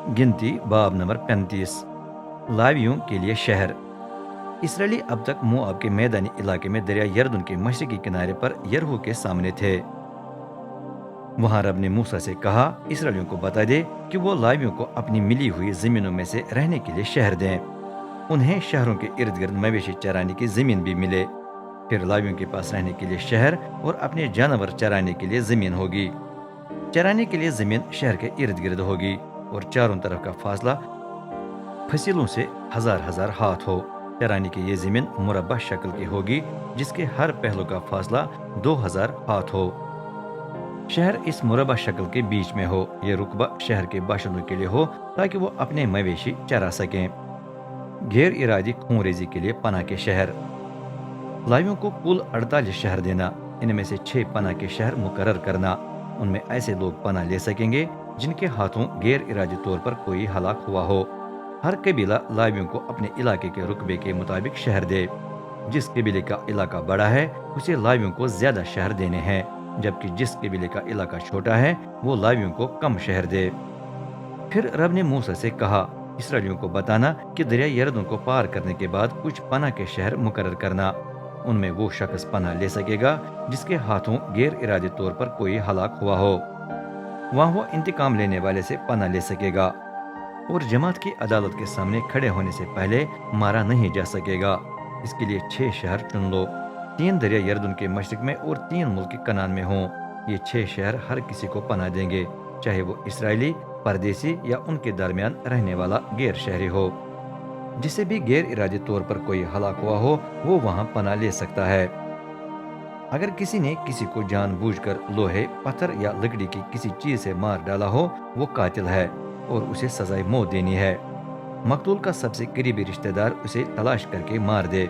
गिनती बाब नंबर 35। लावियों के लिए शहर। इसराइली अब तक मोआब के मैदानी इलाके में दरिया यरदन के मशरकी किनारे पर यरहो के सामने थे। वहां रब ने मूसा से कहा, इसराइलियों को बता दे कि वो लावियों को अपनी मिली हुई जमीनों में से रहने के लिए शहर दें। उन्हें शहरों के इर्द गिर्द मवेशी चराने की जमीन भी मिले। फिर लावियों के पास रहने के लिए शहर और अपने जानवर चराने के लिए जमीन होगी। चराने के लिए जमीन शहर के इर्द गिर्द होगी और चारों तरफ का फासला फसीलों से हजार हजार हाथ हो। चराने की ये जमीन मुरब्बा शक्ल की होगी, जिसके हर पहलू का फासला 2000 हाथ हो। शहर इस मुरब्बा शक्ल के बीच में हो। ये रुकबा शहर के बाशिंदों के लिए हो ताकि वो अपने मवेशी चरा सकें। गैर इरादी खूंरेजी के लिए पनाह के शहर। लावियों को कुल 48 शहर देना। इनमें से 6 पनाह के शहर मुकर्रर करना। उनमें ऐसे लोग पनाह ले सकेंगे जिनके हाथों गैर इरादी तौर पर कोई हलाक हुआ हो। हर कबीला लावियों को अपने इलाके के रुकबे के मुताबिक शहर दे। जिस कबीले का इलाका बड़ा है उसे लावियों को ज्यादा शहर देने हैं, जबकि जिस कबीले का इलाका छोटा है वो लावियों को कम शहर दे। फिर रब ने मूसा से कहा, इसराइलियों को बताना कि दरिया यरदन को पार करने के बाद कुछ पनाह के शहर मुकर्रर करना। उनमें वो शख्स पनाह ले सकेगा जिसके हाथों गैर इरादी तौर पर कोई हलाक हुआ हो। वहाँ वो इंतकाम लेने वाले से पनाह ले सकेगा और जमात की अदालत के सामने खड़े होने से पहले मारा नहीं जा सकेगा। इसके लिए 6 शहर चुन लो। 3 दरिया यरदन के मशरिक में और 3 मुल्क कनान में हों। ये 6 शहर हर किसी को पनाह देंगे, चाहे वो इसराइली, परदेसी या उनके दरमियान रहने वाला गैर शहरी हो। जिसे भी गैर इरादी तौर पर कोई हलाक हुआ हो वो वहाँ पनाह ले सकता है। अगर किसी ने किसी को जानबूझकर लोहे, पत्थर या लकड़ी की किसी चीज से मार डाला हो वो कातिल है और उसे सजाए मौत देनी है। मकतूल का सबसे करीबी रिश्तेदार उसे तलाश करके मार दे,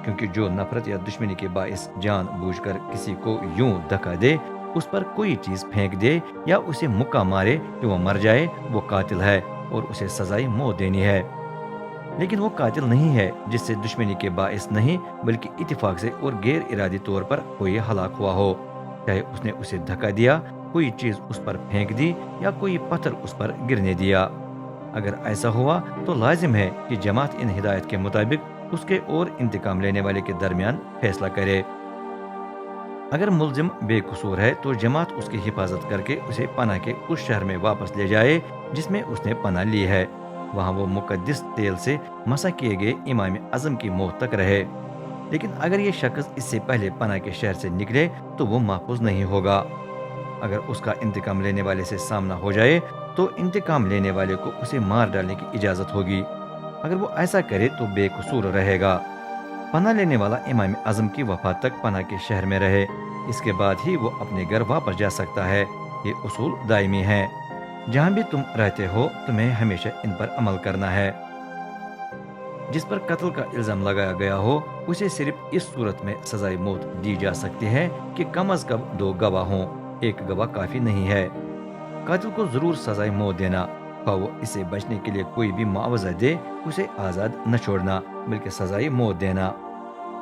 क्योंकि जो नफरत या दुश्मनी के बाइस जानबूझकर किसी को यूं धक्का दे, उस पर कोई चीज फेंक दे या उसे मुक्का मारे कि वो मर जाए, वो कातिल है और उसे सजाए मौत देनी है। लेकिन वो कातिल नहीं है जिससे दुश्मनी के बाइस नहीं बल्कि इत्तेफाक से और गैर इरादी तौर पर कोई हलाक हुआ हो, चाहे उसने उसे धक्का दिया, कोई चीज उस पर फेंक दी या कोई पत्थर उस पर गिरने दिया। अगर ऐसा हुआ तो लाजिम है कि जमात इन हिदायत के मुताबिक उसके और इंतकाम लेने वाले के दरमियान फैसला करे। अगर मुल्जिम बेकसूर है तो जमात उसकी हिफाजत करके उसे पनाह के उस शहर में वापस ले जाए जिसमें उसने पनाह ली है। वहाँ वो मुकद्दस तेल से मसा किए गए इमाम आजम की मौत तक रहे। लेकिन अगर ये शख्स इससे पहले पनाह के शहर से निकले तो वो महफूज नहीं होगा। अगर उसका इंतकाम लेने वाले से सामना हो जाए तो इंतकाम लेने वाले को उसे मार डालने की इजाजत होगी। अगर वो ऐसा करे तो बेकसूर रहेगा। पनाह लेने वाला इमाम आजम की वफात तक पनाह के शहर में रहे, इसके बाद ही वो अपने घर वापस जा सकता है। ये उसूल दायमी है। जहाँ भी तुम रहते हो तुम्हें हमेशा इन पर अमल करना है। जिस पर कत्ल का इल्जाम लगाया गया हो उसे सिर्फ इस सूरत में सजाए मौत दी जा सकती है कि कम अज कम 2 गवाह हों। एक गवाह काफी नहीं है। कातिल को जरूर सजाए मौत देना, वो इसे बचने के लिए कोई भी मुआवजा दे, उसे आजाद न छोड़ना बल्कि सजाए मौत देना।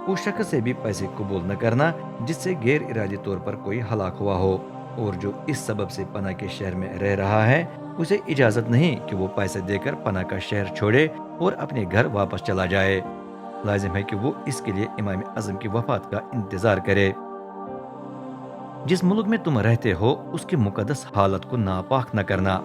उस शख्स से भी पैसे कबूल न करना जिससे गैर इरादी तौर पर कोई हलाक हुआ हो और जो इस सबब से पनाह के शहर में रह रहा है उसे इजाजत नहीं कि वो पैसे देकर पनाह का शहर छोड़े और अपने घर वापस चला जाए। लाजिम है कि वो इसके लिए इमाम आजम की वफात का इंतजार करे। जिस मुल्क में तुम रहते हो उसकी मुकद्दस हालत को नापाक न करना।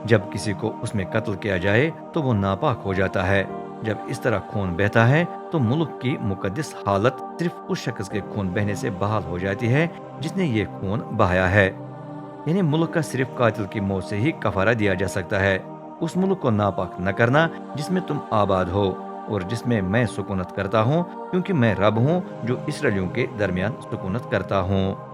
जब किसी को उसमें कत्ल किया जाए तो वो नापाक हो जाता है। जब इस तरह खून बहता है तो मुल्क की मुकद्दस हालत सिर्फ उस शख्स के खून बहने से बहाल हो जाती है जिसने ये खून बहाया है। यानी मुल्क का सिर्फ कातिल की मौत से ही कफारा दिया जा सकता है। उस मुल्क को नापाक न करना जिसमें तुम आबाद हो और जिसमें मैं सुकूनत करता हूँ, क्योंकि मैं रब हूँ जो इसराइलियों के दरमियान सुकूनत करता हूँ।